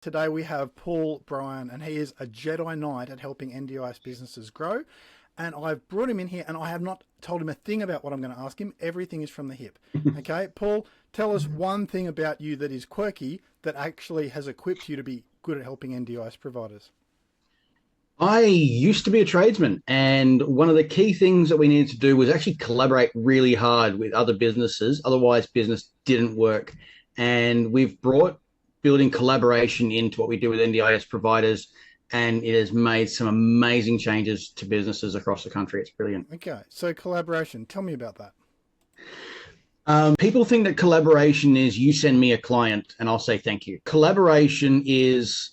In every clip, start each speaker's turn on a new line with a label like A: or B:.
A: Today we have Paul Bryan, and he is a Jedi Knight at helping NDIS businesses grow. And I've brought him in here, and I have not told him a thing about what I'm going to ask him. Everything is from the hip. Okay, Paul, tell us one thing about you that is quirky that actually has equipped you to be good at helping NDIS providers.
B: I used to be a tradesman, and one of the key things that we needed to do was actually collaborate really hard with other businesses. Otherwise, business didn't work. And we've brought building collaboration into what we do with NDIS providers, and it has made some amazing changes to businesses across the country. It's brilliant.
A: Okay, so collaboration. Tell me about that.
B: People think that collaboration is you send me a client and I'll say thank you. Collaboration is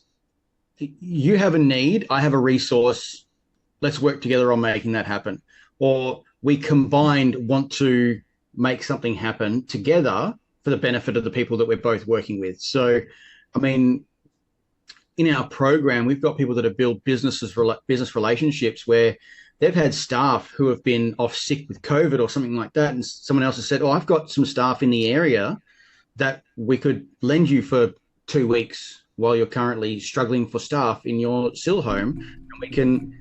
B: you have a need, I have a resource, let's work together on making that happen. Or we combined want to make something happen together for the benefit of the people that we're both working with. So, I mean, in our program, we've got people that have built business relationships where they've had staff who have been off sick with COVID or something like that. And someone else has said, oh, I've got some staff in the area that we could lend you for 2 weeks while you're currently struggling for staff in your SIL home. And we can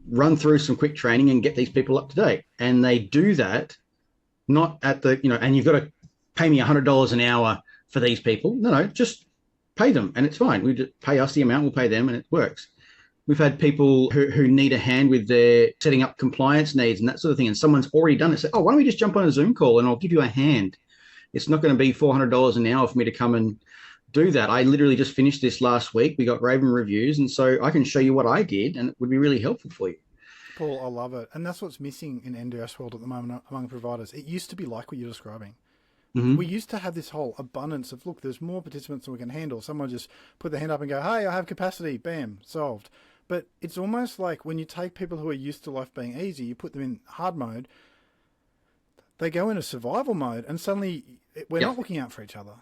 B: run through some quick training and get these people up to date. And they do that not at the, and you've got to pay me $100 an hour for these people. No, just pay them and it's fine. We just pay us the amount, we'll pay them and it works. We've had people who need a hand with their setting up compliance needs and that sort of thing. And someone's already done it. Say, oh, why don't we just jump on a Zoom call and I'll give you a hand. It's not going to be $400 an hour for me to come and do that. I literally just finished this last week. We got Raven reviews. And so I can show you what I did and it would be really helpful for you.
A: Paul, I love it. And that's what's missing in NDIS world at the moment among providers. It used to be like what you're describing. Mm-hmm. We used to have this whole abundance of, look, there's more participants than we can handle. Someone just put their hand up and go, hey, I have capacity. Bam, solved. But it's almost like when you take people who are used to life being easy, you put them in hard mode, they go into survival mode, and suddenly we're not looking out for each other,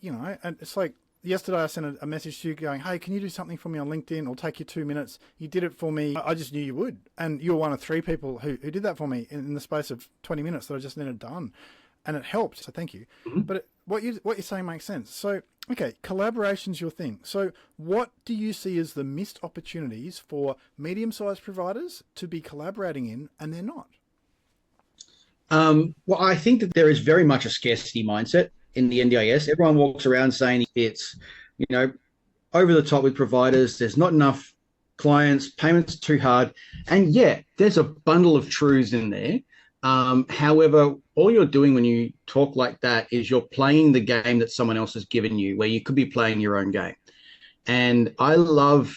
A: And it's like yesterday I sent a message to you going, hey, can you do something for me on LinkedIn? It'll take you 2 minutes. You did it for me. I just knew you would. And you were one of 3 people who did that for me in the space of 20 minutes that I just needed done. And it helped, so thank you. Mm-hmm. But what you're saying makes sense. So, okay, collaboration's your thing. So what do you see as the missed opportunities for medium-sized providers to be collaborating in, and they're not?
B: Well, I think that there is very much a scarcity mindset in the NDIS. Everyone walks around saying it's, over the top with providers. There's not enough clients, payments too hard. And yeah, there's a bundle of truths in there. However, all you're doing when you talk like that is you're playing the game that someone else has given you, where you could be playing your own game. And I love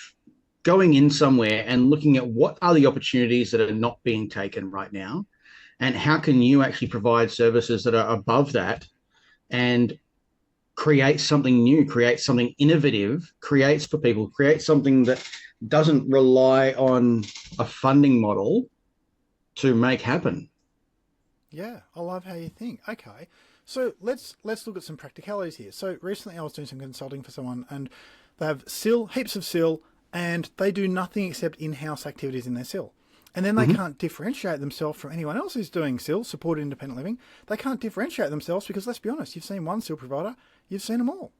B: going in somewhere and looking at what are the opportunities that are not being taken right now, and how can you actually provide services that are above that and create something new, create something innovative, create something that doesn't rely on a funding model to make happen.
A: Yeah, I love how you think. Okay, so let's look at some practicalities here. So recently I was doing some consulting for someone, and they have SIL, heaps of SIL, and they do nothing except in-house activities in their SIL. And then they can't differentiate themselves from anyone else who's doing SIL, supported independent living. They can't differentiate themselves because, let's be honest, you've seen one SIL provider, you've seen them all,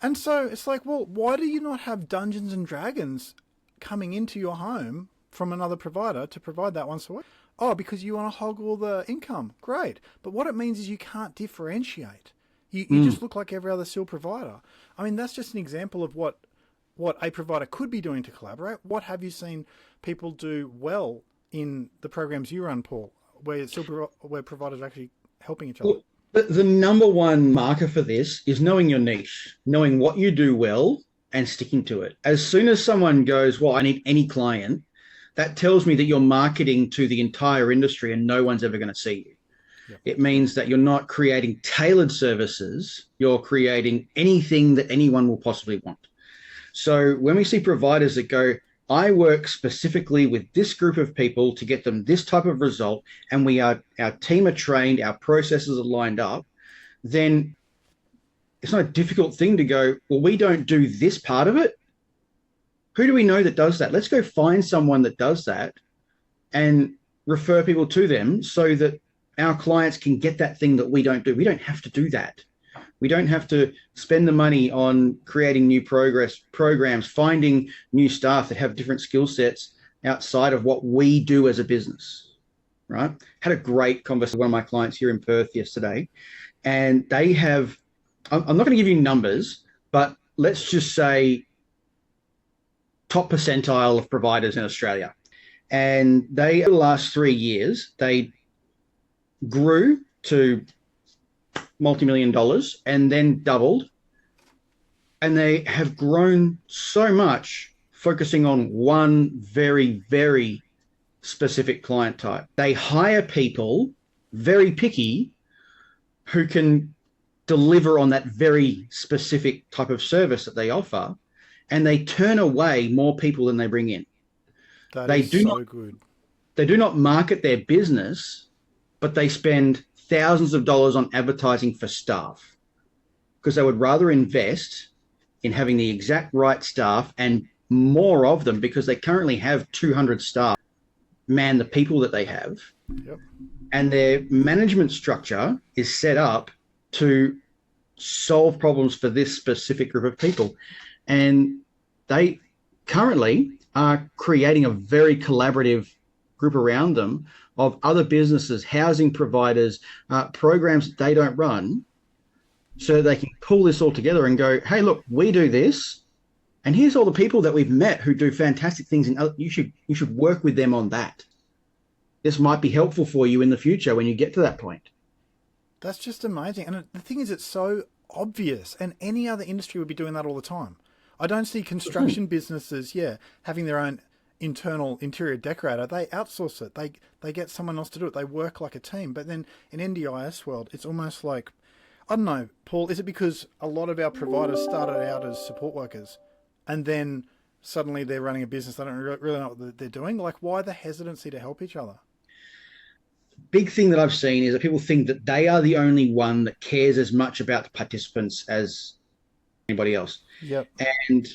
A: And so it's like, well, why do you not have Dungeons and Dragons coming into your home from another provider to provide that once a week? Oh, because you want to hog all the income. Great. But what it means is you can't differentiate. You just look like every other SIL provider. I mean, that's just an example of what a provider could be doing to collaborate. What have you seen people do well in the programs you run, Paul, where providers are actually helping each other?
B: Well, the number one marker for this is knowing your niche, knowing what you do well and sticking to it. As soon as someone goes, well, I need any client, that tells me that you're marketing to the entire industry and no one's ever going to see you. Yep. It means that you're not creating tailored services. You're creating anything that anyone will possibly want. So when we see providers that go, I work specifically with this group of people to get them this type of result, and our team are trained, our processes are lined up, then it's not a difficult thing to go, well, we don't do this part of it. Who do we know that does that? Let's go find someone that does that and refer people to them so that our clients can get that thing that we don't do. We don't have to do that. We don't have to spend the money on creating new programs, finding new staff that have different skill sets outside of what we do as a business, right? Had a great conversation with one of my clients here in Perth yesterday, and they have, I'm not going to give you numbers, but let's just say top percentile of providers in Australia. And they, over the last 3 years, they grew to multi-million dollars and then doubled. And they have grown so much focusing on one very, very specific client type. They hire people, very picky, who can deliver on that very specific type of service that they offer, and they turn away more people than they bring in.
A: That is so good.
B: They do not market their business, but they spend thousands of dollars on advertising for staff because they would rather invest in having the exact right staff and more of them, because they currently have 200 staff man the people that they have.
A: Yep.
B: And their management structure is set up to solve problems for this specific group of people. And they currently are creating a very collaborative group around them of other businesses, housing providers, programs that they don't run, so they can pull this all together and go, hey, look, we do this, and here's all the people that we've met who do fantastic things, and you should work with them on that. This might be helpful for you in the future when you get to that point.
A: That's just amazing. And the thing is, it's so obvious, and any other industry would be doing that all the time. I don't see construction businesses, having their own interior decorator. They outsource it. They get someone else to do it. They work like a team. But then in NDIS world, it's almost like, I don't know, Paul, is it because a lot of our providers started out as support workers and then suddenly they're running a business, they don't really know what they're doing? Like, why the hesitancy to help each other?
B: Big thing that I've seen is that people think that they are the only one that cares as much about the participants as anybody else.
A: Yep.
B: And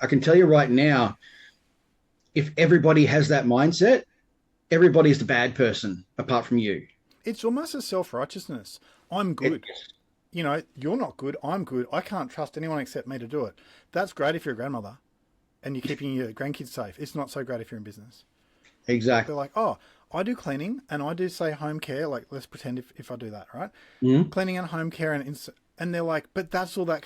B: I can tell you right now, if everybody has that mindset, everybody's the bad person apart from you.
A: It's almost a self-righteousness. I'm good. You know, you're not good. I'm good. I can't trust anyone except me to do it. That's great if you're a grandmother and you're keeping your grandkids safe. It's not so great if you're in business.
B: Exactly.
A: They're like, oh, I do cleaning and I do, say, home care. Like, let's pretend if I do that, right?
B: Mm-hmm.
A: Cleaning and home care, and they're like, but that's all that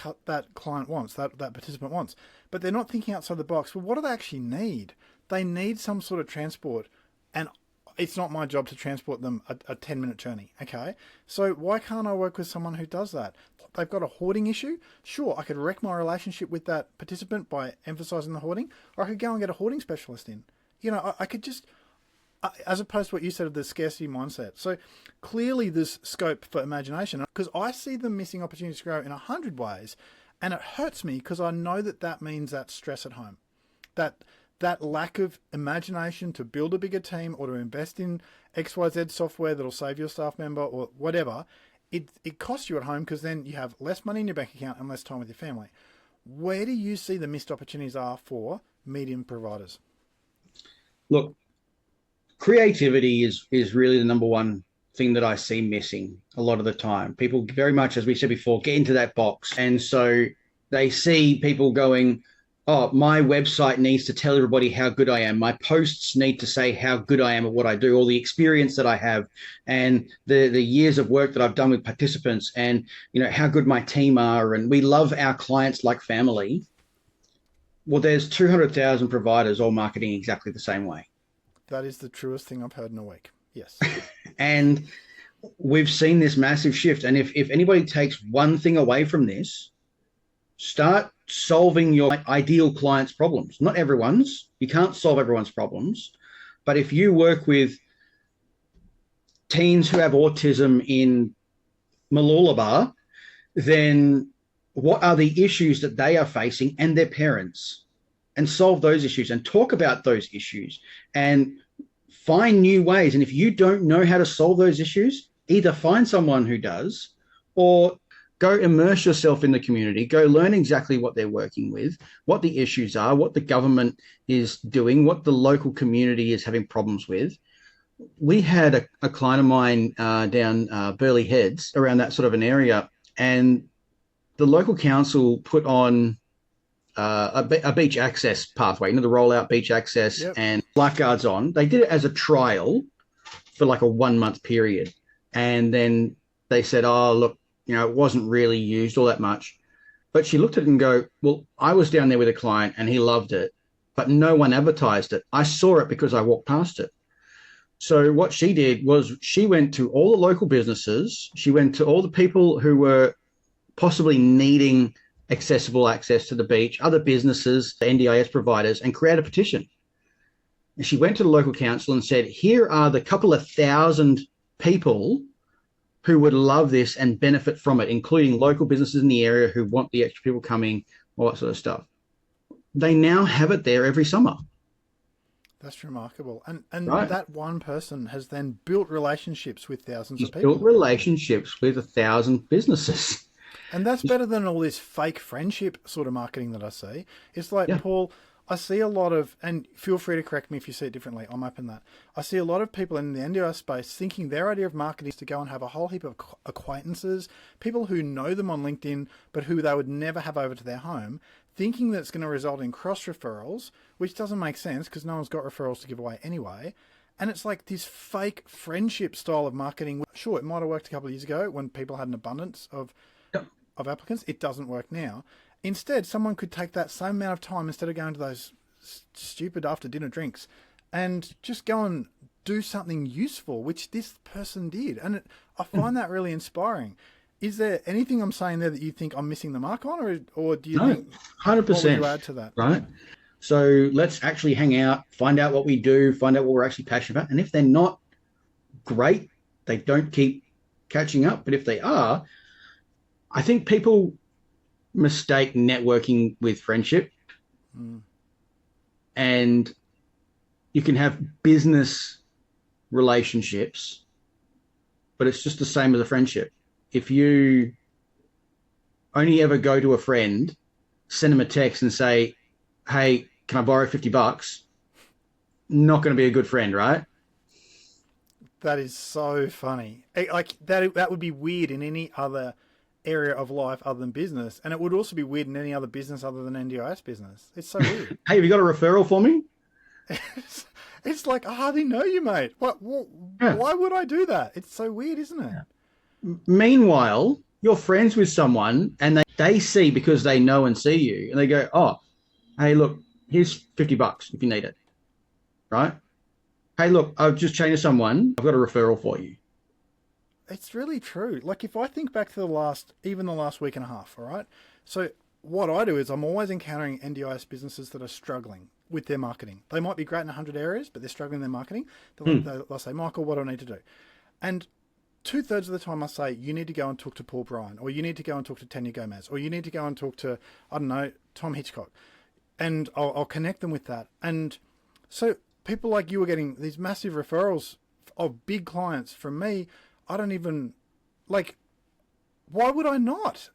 A: client wants, that participant wants. But they're not thinking outside the box. Well, what do they actually need? They need some sort of transport, and it's not my job to transport them a 10-minute journey, okay? So why can't I work with someone who does that? They've got a hoarding issue. Sure, I could wreck my relationship with that participant by emphasizing the hoarding, or I could go and get a hoarding specialist in. You know, I could just, as opposed to what you said of the scarcity mindset. So clearly there's scope for imagination, because I see them missing opportunities to grow in 100 ways, and it hurts me because I know that means that stress at home, that lack of imagination to build a bigger team or to invest in XYZ software that'll save your staff member or whatever. It costs you at home because then you have less money in your bank account and less time with your family. Where do you see the missed opportunities are for medium providers?
B: Look, creativity is really the number one thing that I see missing a lot of the time. People very much, as we said before, get into that box. And so they see people going, oh, my website needs to tell everybody how good I am. My posts need to say how good I am at what I do, all the experience that I have, and the years of work that I've done with participants, and how good my team are. And we love our clients like family. Well, there's 200,000 providers all marketing exactly the same way.
A: That is the truest thing I've heard in a week. Yes.
B: And we've seen this massive shift. And if anybody takes one thing away from this, start solving your ideal client's problems. Not everyone's. You can't solve everyone's problems. But if you work with teens who have autism in Mooloolaba, then what are the issues that they are facing and their parents, and solve those issues and talk about those issues and find new ways. And if you don't know how to solve those issues, either find someone who does, or go immerse yourself in the community, go learn exactly what they're working with, what the issues are, what the government is doing, what the local community is having problems with. We had a client of mine down Burleigh Heads, around that sort of an area, and the local council put on a beach access pathway, the rollout beach access
A: Yep.
B: and blackguards on. They did it as a trial for like a 1 month period. And then they said, oh, look, it wasn't really used all that much. But she looked at it and go, well, I was down there with a client and he loved it, but no one advertised it. I saw it because I walked past it. So what she did was she went to all the local businesses. She went to all the people who were possibly needing accessible access to the beach, other businesses, the NDIS providers, and create a petition. And she went to the local council and said, here are the couple of thousand people who would love this and benefit from it, including local businesses in the area who want the extra people coming, all that sort of stuff. They now have it there every summer.
A: That's remarkable. And
B: right.
A: That one person has then built relationships with thousands
B: He's
A: of people.
B: Built relationships with 1,000 businesses.
A: And that's better than all this fake friendship sort of marketing that I see. It's like, Paul, I see a lot of, and feel free to correct me if you see it differently, I'm open to that. I see a lot of people in the NDIS space thinking their idea of marketing is to go and have a whole heap of acquaintances, people who know them on LinkedIn, but who they would never have over to their home, thinking that's going to result in cross referrals, which doesn't make sense because no one's got referrals to give away anyway. And it's like this fake friendship style of marketing. Sure, it might have worked a couple of years ago when people had an abundance of applicants. It doesn't work now. Instead, someone could take that same amount of time instead of going to those stupid after dinner drinks and just go and do something useful, which this person did. And I find that really inspiring. Is there anything I'm saying there that you think I'm missing the mark on, or do you think
B: 100%?
A: What would you add to that?
B: Right. So let's actually hang out, find out what we do, find out what we're actually passionate about. And if they're not great, they don't keep catching up. But if they are, I think people mistake networking with friendship. And you can have business relationships, but it's just the same as a friendship. If you only ever go to a friend, send them a text and say, hey, can I borrow $50? Not going to be a good friend, right?
A: That is so funny. Like that would be weird in any other area of life other than business, and it would also be weird in any other business other than NDIS business. It's so weird.
B: Hey, have you got a referral for me?
A: It's like, I hardly know you, mate. Why would I do that? It's so weird, isn't it?
B: Meanwhile, you're friends with someone and they see, because they know and see you, and they go, oh, hey, look, here's $50 if you need it, right? Hey, look, I've just changed to someone. I've got a referral for you.
A: It's really true. Like if I think back to the last week and a half, all right? So what I do is I'm always encountering NDIS businesses that are struggling with their marketing. They might be great in 100 areas, but they're struggling in their marketing. They'll say, Michael, what do I need to do? And 2/3 of the time I say, you need to go and talk to Paul Bryan, or you need to go and talk to Tanya Gomez, or you need to go and talk to, I don't know, Tom Hitchcock. And I'll connect them with that. And so people like you are getting these massive referrals of big clients from me. I don't even, like, why would I not?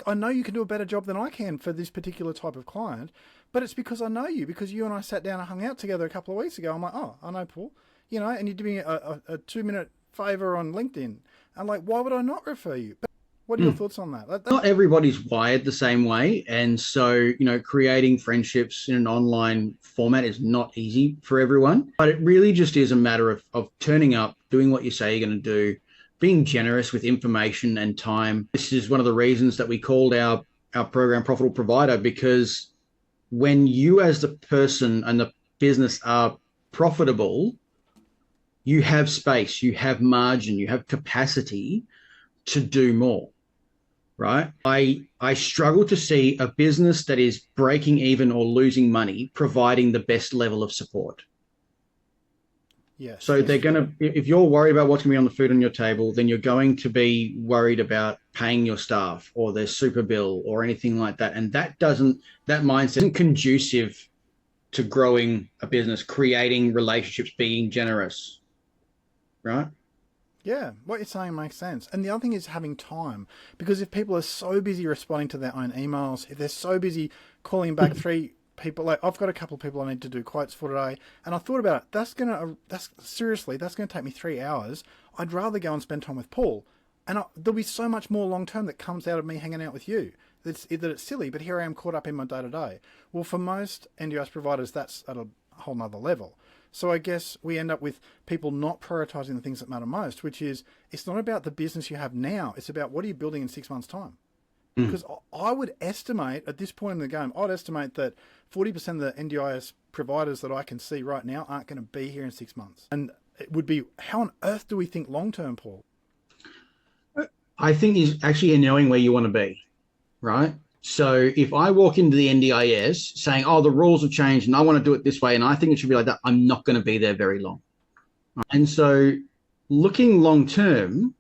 A: I know you can do a better job than I can for this particular type of client, but it's because I know you, because you and I sat down and hung out together a couple of weeks ago. I'm like, oh, I know Paul, and you did me a 2-minute favor on LinkedIn. I'm like, why would I not refer you? But what are your thoughts on that?
B: Not everybody's wired the same way. And so, creating friendships in an online format is not easy for everyone, but it really just is a matter of turning up, doing what you say you're going to do, being generous with information and time. This is one of the reasons that we called our program Profitable Provider, because when you as the person and the business are profitable, you have space, you have margin, you have capacity to do more, right? I struggle to see a business that is breaking even or losing money providing the best level of support.
A: Yes.
B: So they're going to, if you're worried about what's going to be on the food on your table, then you're going to be worried about paying your staff or their super bill or anything like that. And that mindset isn't conducive to growing a business, creating relationships, being generous, right?
A: Yeah, what you're saying makes sense. And the other thing is having time, because if people are so busy responding to their own emails, if they're so busy calling back 3 people, like I've got a couple of people I need to do quotes for today, and I thought about it, that's going to take me 3 hours. I'd rather go and spend time with Paul, and there'll be so much more long term that comes out of me hanging out with you. it's silly, but here I am caught up in my day-to-day. Well, for most NDIS providers, that's at a whole nother level. So I guess we end up with people not prioritizing the things that matter most, which is it's not about the business you have now. It's about what are you building in 6 months' time. Because I would estimate at this point in the game, I'd estimate that 40% of the NDIS providers that I can see right now aren't going to be here in 6 months. And it would be, how on earth do we think long-term, Paul?
B: I think is actually knowing where you want to be, right? So if I walk into the NDIS saying, oh, the rules have changed and I want to do it this way and I think it should be like that, I'm not going to be there very long. And so looking long-term,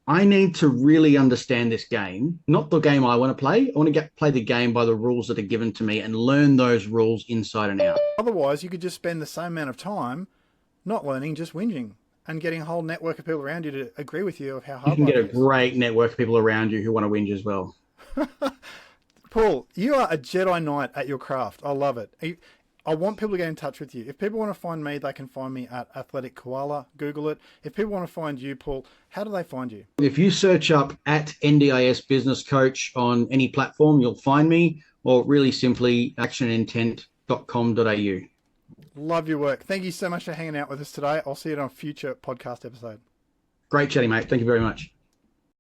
B: I need to really understand this game, not the game I want to play. I want to play the game by the rules that are given to me and learn those rules inside and out.
A: Otherwise, you could just spend the same amount of time not learning, just whinging and getting a whole network of people around you to agree with you of how hard
B: you can get a
A: it is.
B: great network of people around you who want to whinge as well.
A: Paul, you are a Jedi Knight at your craft. I love it. I want people to get in touch with you. If people want to find me, they can find me at Athletic Koala. Google it. If people want to find you, Paul, how do they find you?
B: If you search up at NDIS Business Coach on any platform, you'll find me, or really simply actionintent.com.au.
A: Love your work. Thank you so much for hanging out with us today. I'll see you on a future podcast episode.
B: Great chatting, mate. Thank you very much.